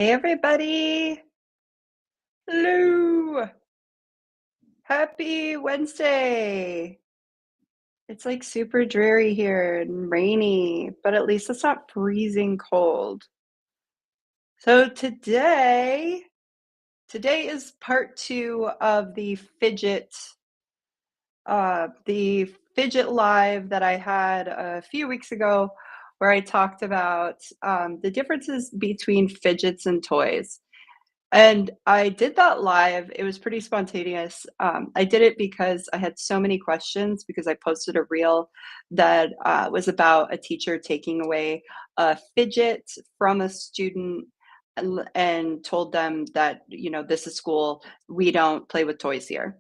Hey everybody. Hello. Happy Wednesday. It's like super dreary here and rainy, but at least it's not freezing cold. So today is part two of the fidget live that I had a few weeks ago where I talked about the differences between fidgets and toys. And I did that live. It was pretty spontaneous. I did it because I had so many questions because I posted a reel that was about a teacher taking away a fidget from a student and told them that, this is school. We don't play with toys here.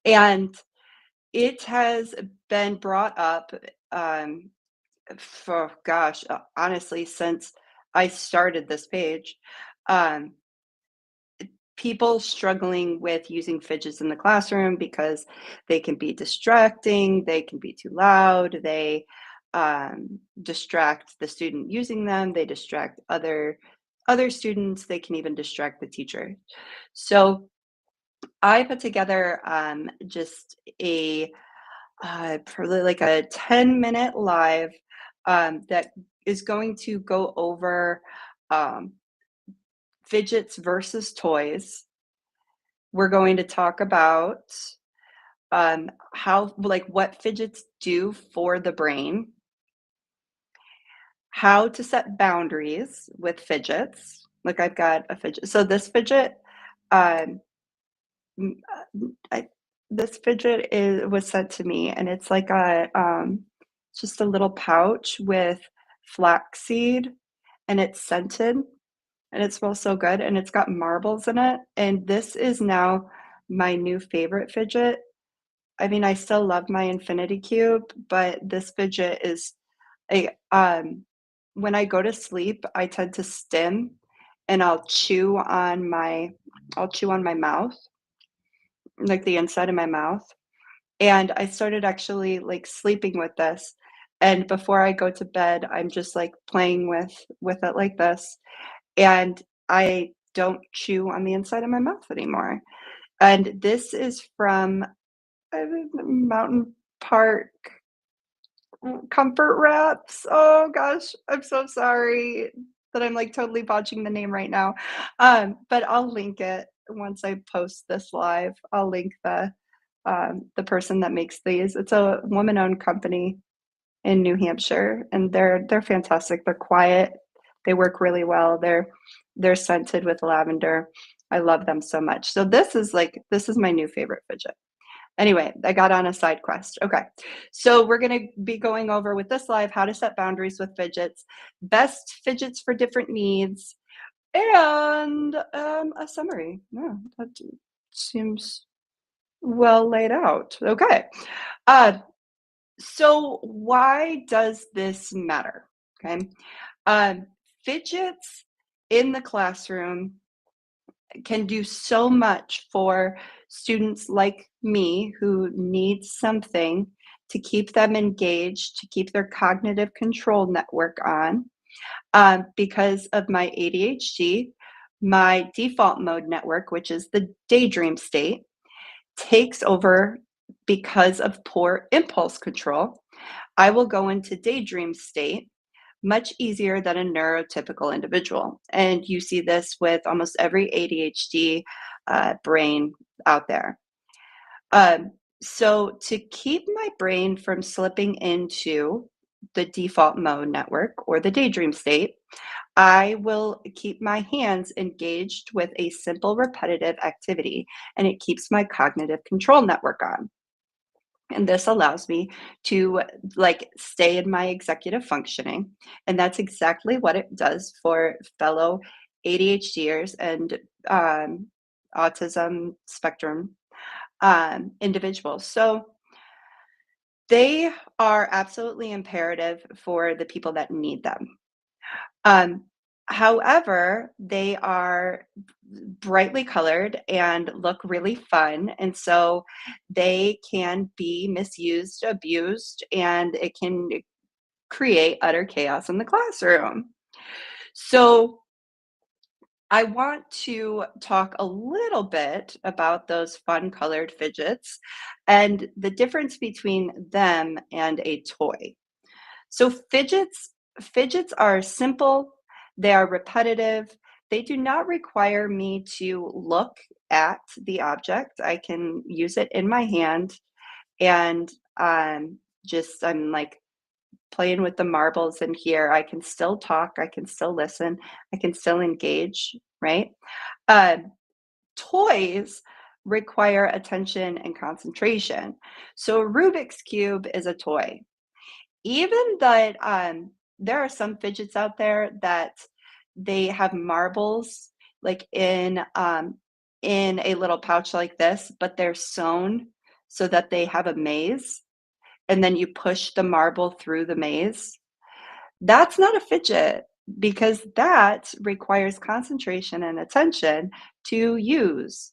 And it has been brought up for, gosh, honestly, since I started this page. Um, People struggling with using fidgets in the classroom because they can be distracting, they can be too loud, they distract the student using them, they distract other students, they can even distract the teacher. So I put together just a probably like a 10-minute live that is going to go over um, fidgets versus toys. We're going to talk about how, like, what fidgets do for the brain, how to set boundaries with fidgets. Like, I've got a fidget. So this fidget, um, m- I, this fidget was sent to me, and it's like just a little pouch with flaxseed, and it's scented, and it smells so good, and it's got marbles in it. And this is now my new favorite fidget. I mean, I still love my infinity cube, but this fidget is a when I go to sleep, I tend to stim and I'll chew on my mouth, like the inside of my mouth. And I started actually like sleeping with this. And before I go to bed, I'm just like playing with it like this. And I don't chew on the inside of my mouth anymore. And this is from Mountain Park Comfort Wraps. Oh gosh, I'm so sorry that I'm like totally botching the name right now. But I'll link it once I post this live. I'll link the person that makes these. It's a woman-owned company in New Hampshire, and they're fantastic. They're quiet. They work really well. They're scented with lavender. I love them so much. So this is my new favorite fidget. Anyway, I got on a side quest. Okay. So we're going to be going over with this live how to set boundaries with fidgets, best fidgets for different needs, and a summary. Yeah, that seems well laid out. Okay. Uh, so why does this matter? Okay. Um, Fidgets in the classroom can do so much for students like me who need something to keep them engaged, to keep their cognitive control network on. Because of my ADHD, my default mode network, which is the daydream state, takes over because of poor impulse control. I will go into daydream state much easier than a neurotypical individual. And you see this with almost every ADHD brain out there. Um, so, to keep my brain from slipping into the default mode network or the daydream state, I will keep my hands engaged with a simple repetitive activity, and it keeps my cognitive control network on. And this allows me to like stay in my executive functioning. And that's exactly what it does for fellow ADHDers and um, autism spectrum individuals. So they are absolutely imperative for the people that need them. Um, However, they are brightly colored and look really fun, and so they can be misused, abused, and it can create utter chaos in the classroom. So I want to talk a little bit about those fun colored fidgets and the difference between them and a toy. So fidgets are simple, they are repetitive, they do not require me to look at the object. I can use it in my hand and just I'm like playing with the marbles in here. I can still talk, I can still listen, I can still engage, right? Uh, Toys require attention and concentration. So a Rubik's Cube is a toy. Even that, there are some fidgets out there that they have marbles like in a little pouch like this, but they're sewn so that they have a maze, and then you push the marble through the maze. That's not a fidget because that requires concentration and attention to use.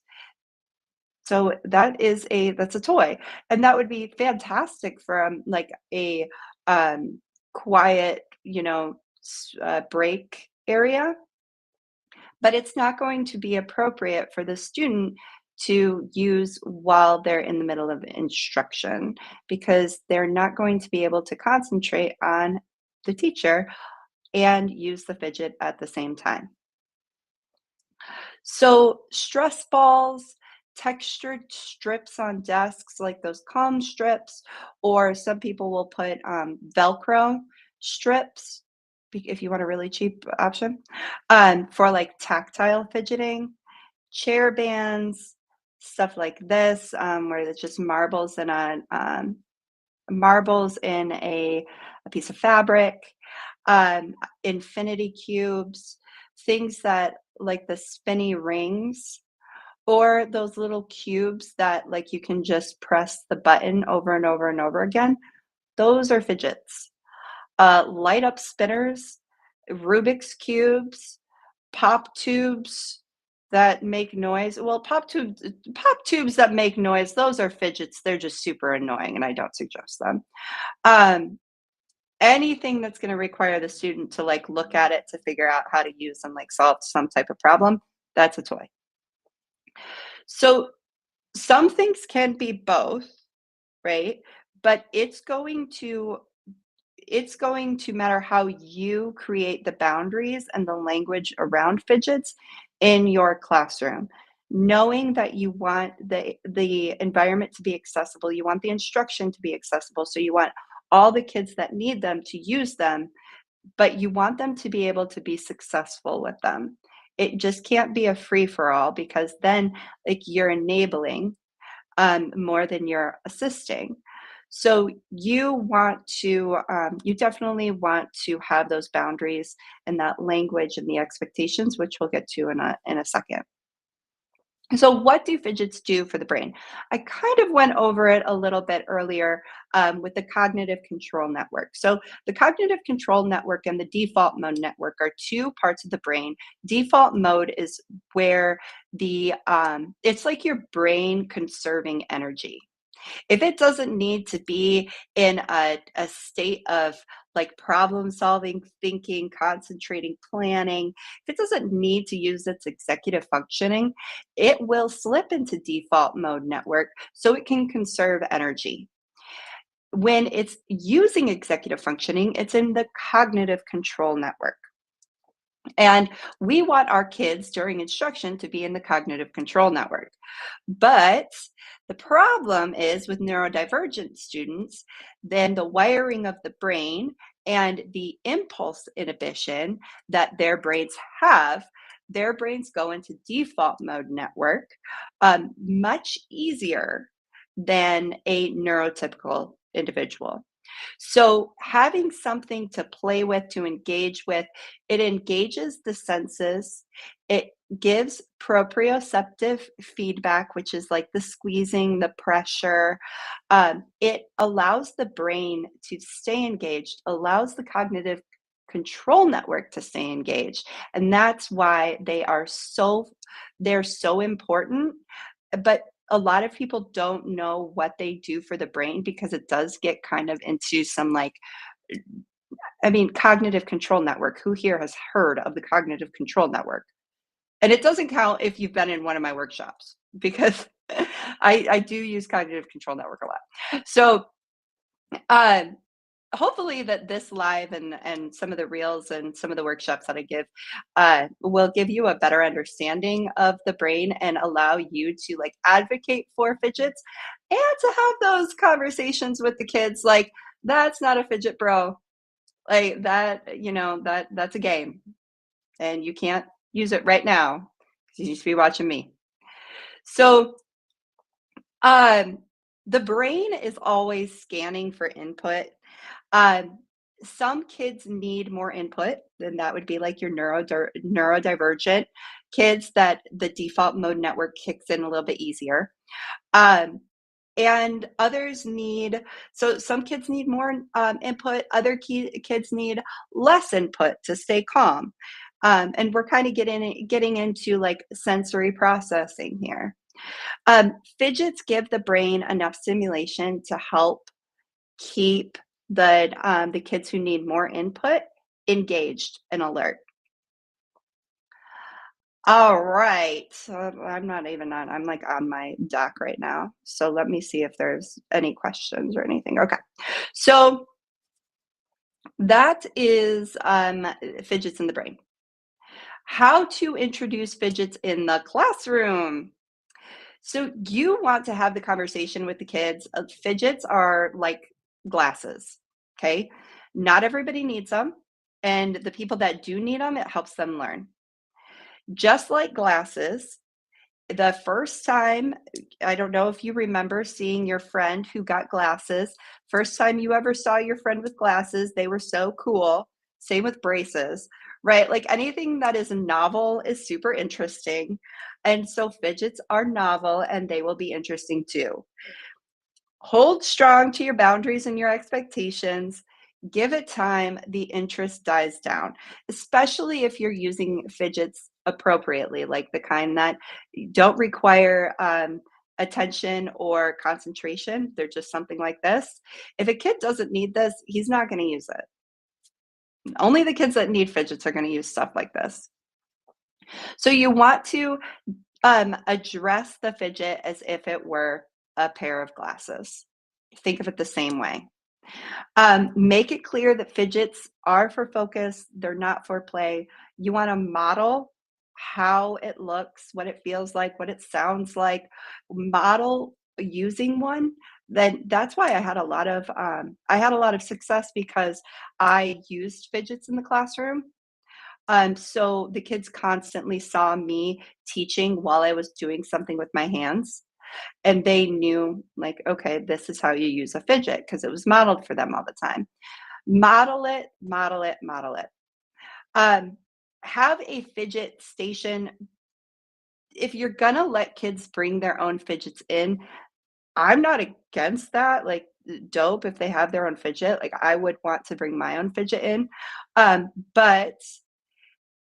So that's a toy, and that would be fantastic for, like, a, quiet, break area, but it's not going to be appropriate for the student to use while they're in the middle of instruction, because they're not going to be able to concentrate on the teacher and use the fidget at the same time. So, stress balls, textured strips on desks, like those calm strips, or some people will put Velcro strips if you want a really cheap option for like tactile fidgeting, chair bands, stuff like this, where it's just marbles in a piece of fabric, infinity cubes, things that like the spinny rings, or those little cubes that like you can just press the button over and over and over again. Those are fidgets. Light up spinners, Rubik's cubes, pop tubes that make noise. Well, pop tubes that make noise, those are fidgets. They're just super annoying and I don't suggest them. Um, Anything that's gonna require the student to, like, look at it to figure out how to use and, like, solve some type of problem, that's a toy. So, some things can be both, right? But it's going to matter how you create the boundaries and the language around fidgets in your classroom. Knowing that you want the environment to be accessible, you want the instruction to be accessible, so you want all the kids that need them to use them, but you want them to be able to be successful with them. It just can't be a free for all because then like you're enabling more than you're assisting. So you definitely want to have those boundaries and that language and the expectations, which we'll get to in a second. So, what do fidgets do for the brain? I kind of went over it a little bit earlier with the cognitive control network. So, the cognitive control network and the default mode network are two parts of the brain. Default mode is where it's like your brain conserving energy. If it doesn't need to be in a state of like problem solving, thinking, concentrating, planning, if it doesn't need to use its executive functioning, it will slip into default mode network so it can conserve energy. When it's using executive functioning, it's in the cognitive control network. And we want our kids during instruction to be in the cognitive control network. But the problem is with neurodivergent students, then the wiring of the brain and the impulse inhibition that their brains have, their brains go into default mode network much easier than a neurotypical individual. So, having something to play with, to engage with, it engages the senses. It gives proprioceptive feedback, which is like the squeezing, the pressure. It allows the brain to stay engaged, allows the cognitive control network to stay engaged. And that's why they're so important. But a lot of people don't know what they do for the brain because it does get kind of into some like I mean, cognitive control network. Who here has heard of the cognitive control network? And it doesn't count if you've been in one of my workshops because I do use cognitive control network a lot. So, um, hopefully that this live and some of the reels and some of the workshops that I give will give you a better understanding of the brain and allow you to like advocate for fidgets and to have those conversations with the kids like that's not a fidget, bro. Like that, that's a game and you can't use it right now because you need to be watching me. So um the brain is always scanning for input. Um, some kids need more input, and that would be like your neurodivergent kids that the default mode network kicks in a little bit easier. Um, and others need, so some kids need more input, other kids need less input to stay calm. And we're kind of getting into like sensory processing here. Fidgets give the brain enough stimulation to help keep the kids who need more input engaged and alert. All right. So I'm not even on, I'm like on my doc right now. So let me see if there's any questions or anything. Okay. So that is fidgets in the brain. How to introduce fidgets in the classroom. So you want to have the conversation with the kids. Fidgets are like glasses, okay? Not everybody needs them, and the people that do need them, it helps them learn. Just like glasses, the first time, I don't know if you remember seeing your friend who got glasses. First time you ever saw your friend with glasses, they were so cool. Same with braces, right? Like anything that is novel is super interesting. And so fidgets are novel and they will be interesting too. Hold strong to your boundaries and your expectations. Give it time, the interest dies down, especially if you're using fidgets appropriately, like the kind that don't require attention or concentration. They're just something like this. If a kid doesn't need this, he's not going to use it. Only the kids that need fidgets are going to use stuff like this. So you want to address the fidget as if it were a pair of glasses. Think of it the same way. Make it clear that fidgets are for focus, they're not for play. You want to model how it looks, what it feels like, what it sounds like. Model using one. Then that's why I had a lot of success because I used fidgets in the classroom. So the kids constantly saw me teaching while I was doing something with my hands. And they knew, like, okay, this is how you use a fidget because it was modeled for them all the time. Model it, model it, model it. Um, have a fidget station. If you're going to let kids bring their own fidgets in, I'm not against that. Like, dope if they have their own fidget. Like, I would want to bring my own fidget in. But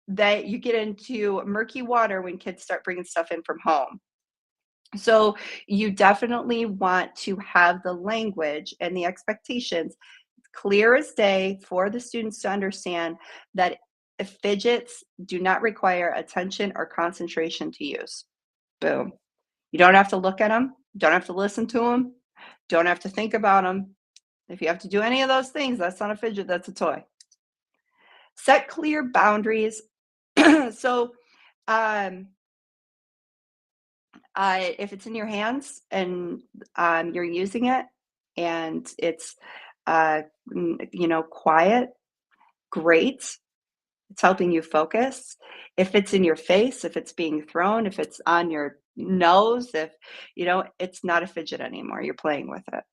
that you get into murky water when kids start bringing stuff in from home. So you definitely want to have the language and the expectations clear as day for the students to understand that fidgets do not require attention or concentration to use. Boom. You don't have to look at them, don't have to listen to them, don't have to think about them. If you have to do any of those things, that's not a fidget, that's a toy. Set clear boundaries. So, um, if it's in your hands and you're using it and it's uh, quiet, great. It's helping you focus. If it's in your face, if it's being thrown, if it's on your nose, if it's not a fidget anymore. You're playing with it.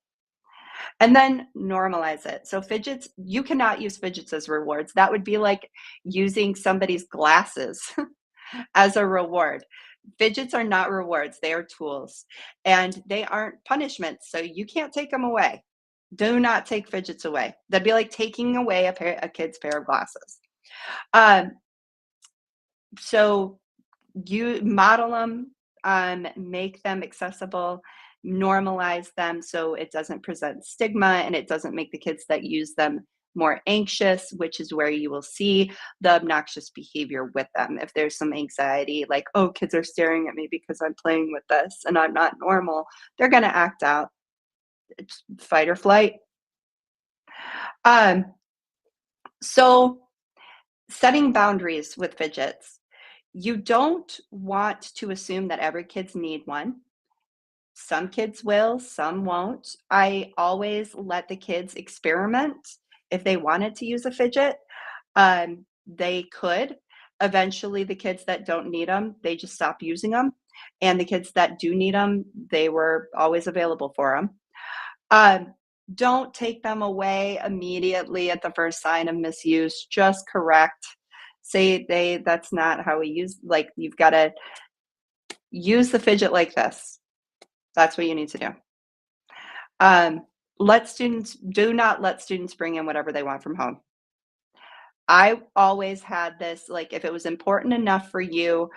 And then normalize it. So fidgets, you cannot use fidgets as rewards. That would be like using somebody's glasses as a reward. Fidgets are not rewards, they are tools, and they aren't punishments, so you can't take them away. Do not take fidgets away. That'd be like taking away a kid's pair of glasses. Um, so you model them, make them accessible, normalize them so it doesn't present stigma and it doesn't make the kids that use them more anxious, which is where you will see the obnoxious behavior with them. If there's some anxiety, like, oh, kids are staring at me because I'm playing with this and I'm not normal, they're going to act out. It's fight or flight. Um, so, setting boundaries with fidgets. You don't want to assume that every kid's need one. Some kids will, some won't. I always let the kids experiment. If they wanted to use a fidget, they could. Eventually, the kids that don't need them, they just stop using them. And the kids that do need them, they were always available for them. Um, don't take them away immediately at the first sign of misuse. Just correct. Say that's not how we use, like, you've got to use the fidget like this. That's what you need to do. Um, do not let students bring in whatever they want from home. I always had this, like, if it was important enough for you,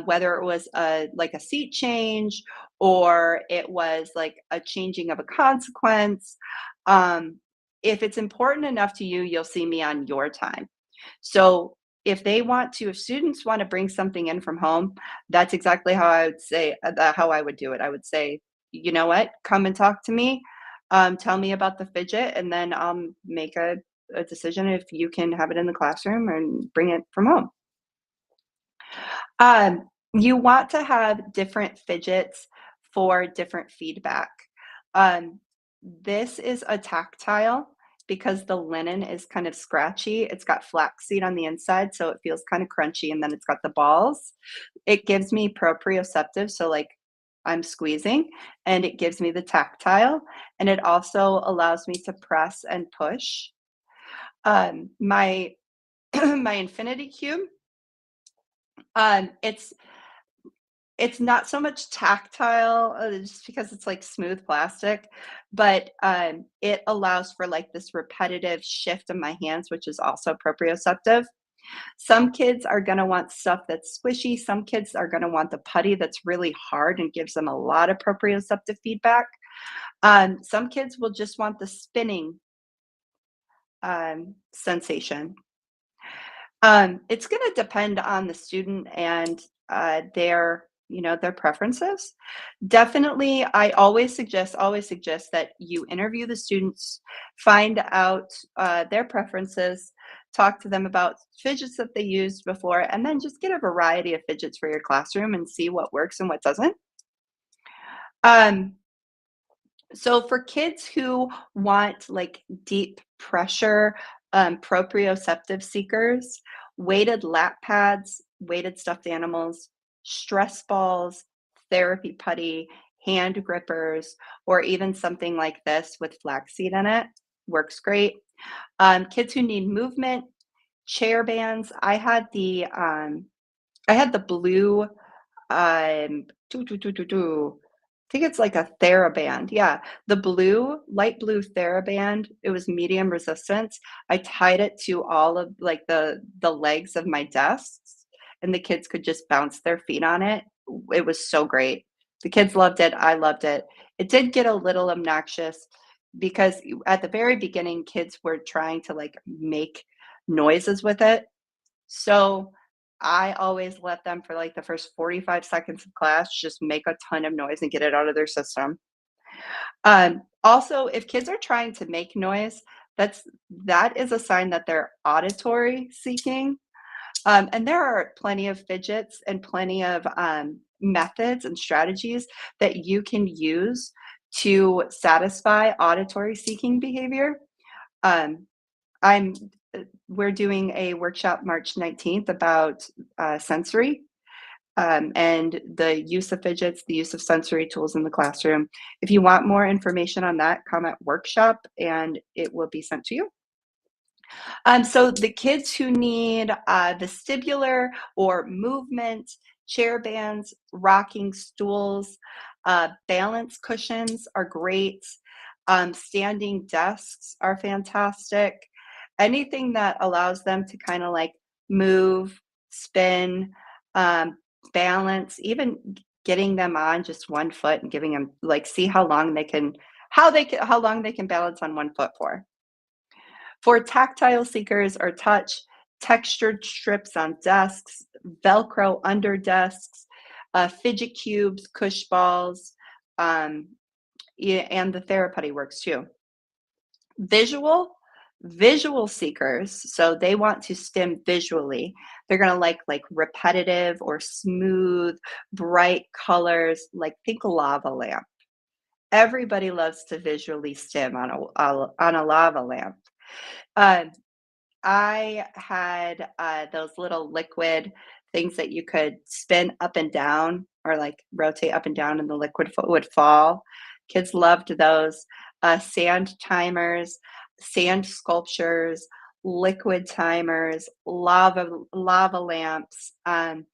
whether it was like a seat change or it was like a changing of a consequence, um, if it's important enough to you, you'll see me on your time. So if students want to bring something in from home, that's exactly how I would say, how I would do it. I would say, you know what, come and talk to me. Tell me about the fidget, and then I'll make a decision if you can have it in the classroom and bring it from home. You want to have different fidgets for different feedback. Um, this is a tactile because the linen is kind of scratchy. It's got flaxseed on the inside, so it feels kind of crunchy, and then it's got the balls. It gives me proprioceptive, so like I'm squeezing, and it gives me the tactile, and it also allows me to press and push. My my infinity cube, it's not so much tactile, just because it's like smooth plastic, but it allows for like this repetitive shift of my hands, which is also proprioceptive. Some kids are going to want stuff that's squishy. Some kids are going to want the putty that's really hard and gives them a lot of proprioceptive feedback. Some kids will just want the spinning sensation. It's gonna depend on the student and, their preferences. Definitely, I always suggest that you interview the students, find out, their preferences, talk to them about fidgets that they used before, and then just get a variety of fidgets for your classroom and see what works and what doesn't. Um, so for kids who want like deep pressure, proprioceptive seekers, weighted lap pads, weighted stuffed animals, stress balls, therapy putty, hand grippers, or even something like this with flaxseed in it works great. Kids who need movement, chair bands. I had the blue I think it's like a TheraBand, yeah. The light blue TheraBand, it was medium resistance. I tied it to all of, like, the legs of my desks, and the kids could just bounce their feet on it. It was so great. The kids loved it, I loved it. It did get a little obnoxious because at the very beginning, kids were trying to, like, make noises with it. So, I always let them for, like, the first 45 seconds of class just make a ton of noise and get it out of their system. Also, if kids are trying to make noise, that is a sign that they're auditory seeking, and there are plenty of fidgets and plenty of, methods and strategies that you can use to satisfy auditory seeking behavior. Um, I'm we're doing a workshop March 19th about sensory, and the use of fidgets, the use of sensory tools in the classroom. If you want more information on that, come at workshop and it will be sent to you. So the kids who need vestibular or movement, chair bands, rocking stools, balance cushions are great. Standing desks are fantastic. Anything that allows them to kind of like move, spin, um, balance, even getting them on just one foot and giving them, like, see how long they can balance on one foot for. For tactile seekers or touch, textured strips on desks, Velcro under desks, fidget cubes, push balls, um, yeah, and the Theraputty works too. Visual visual seekers, so they want to stim visually. They're gonna like repetitive or smooth, bright colors, like think lava lamp. Everybody loves to visually stim on a lava lamp. Um, I had, those little liquid things that you could spin up and down or, like, rotate up and down and the liquid fo would fall. Kids loved those. Sand timers, sand sculptures, liquid timers, lava lamps, and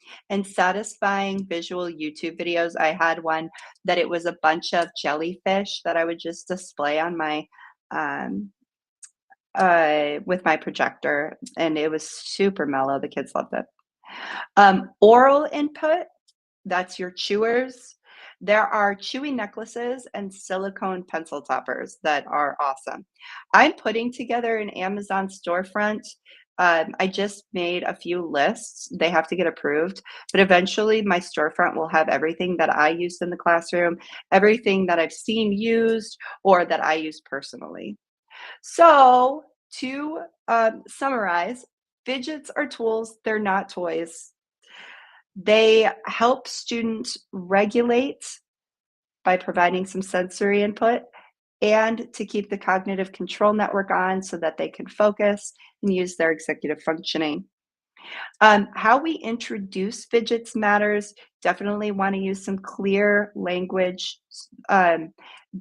satisfying visual YouTube videos. I had one that it was a bunch of jellyfish that I would just display on my, um with my projector, and it was super mellow, the kids loved it. Oral input, that's your chewers. There are chewy necklaces and silicone pencil toppers that are awesome. I'm putting together an Amazon storefront. I just made a few lists. They have to get approved, but eventually my storefront will have everything that I used in the classroom, everything that I've seen used or that I use personally. So, to summarize, fidgets are tools, they're not toys. They help students regulate by providing some sensory input and to keep the cognitive control network on so that they can focus and use their executive functioning. How we introduce fidgets matters. Definitely want to use some clear language. You've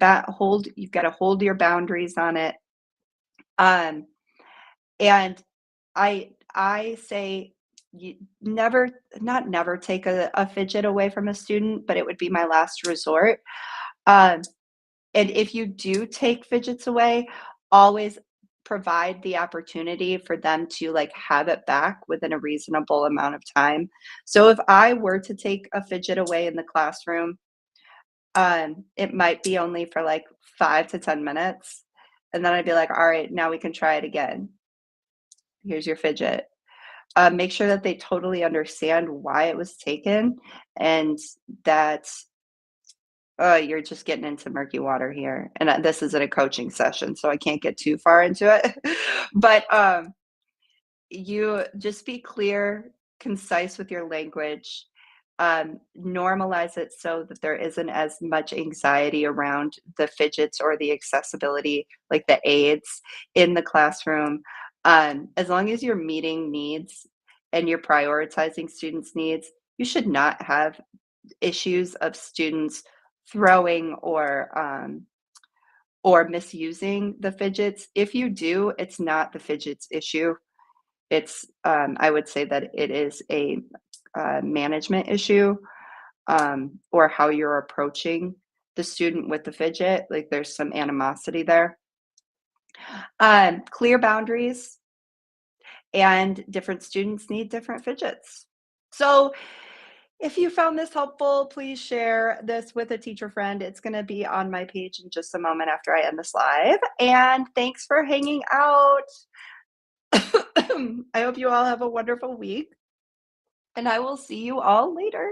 got to hold your boundaries on it. Um, And I say you never not never take a fidget away from a student, but it would be my last resort. Um, and if you do take fidgets away, always provide the opportunity for them to, like, have it back within a reasonable amount of time. So if I were to take a fidget away in the classroom, it might be only for, like, 5 to 10 minutes, and then I'd be like, "Alright, now we can try it again. Here's your fidget." Make sure that they totally understand why it was taken and that you're just getting into murky water here. And this isn't a coaching session, so I can't get too far into it. But you just be clear, concise with your language. Normalize it so that there isn't as much anxiety around the fidgets or the accessibility, like the aids in the classroom. As long as you're meeting needs and you're prioritizing students' needs, you should not have issues of students throwing or misusing the fidgets. If you do, it's not the fidgets issue. It's I would say that it is a management issue or how you're approaching the student with the fidget. Like there's some animosity there. Clear boundaries and different students need different fidgets. So if you found this helpful, please share this with a teacher friend. It's going to be on my page in just a moment after I end this live. And thanks for hanging out. I hope you all have a wonderful week, and I will see you all later.